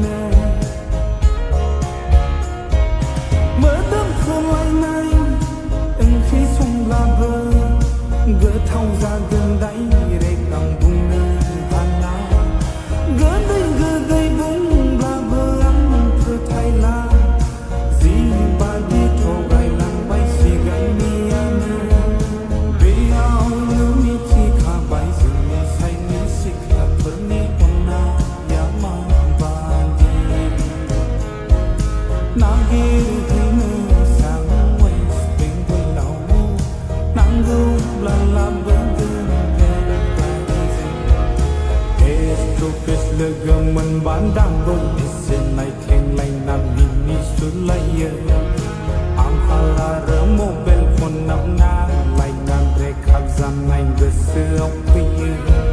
nè mở đâm không ai nay anh khi sông la bờ gỡ thâu ra gần đáy để cầm bung nơi hà la gỡ đây bung la bờ ăn thơ thay la gì ba đi thô gai lang bay xì gai mi nè vì ao lưu mi chi khá bay dừng mi say mi xì khá phở mi onna ya ma ba đi na ghi thấy mơ sáng quay tình quay đầu nắng gâu la la bờ legam man bandang god isen nai theng lai na mi sun lai ye am hala ra mobile phone nam na lai na break up zam nai ge se op ye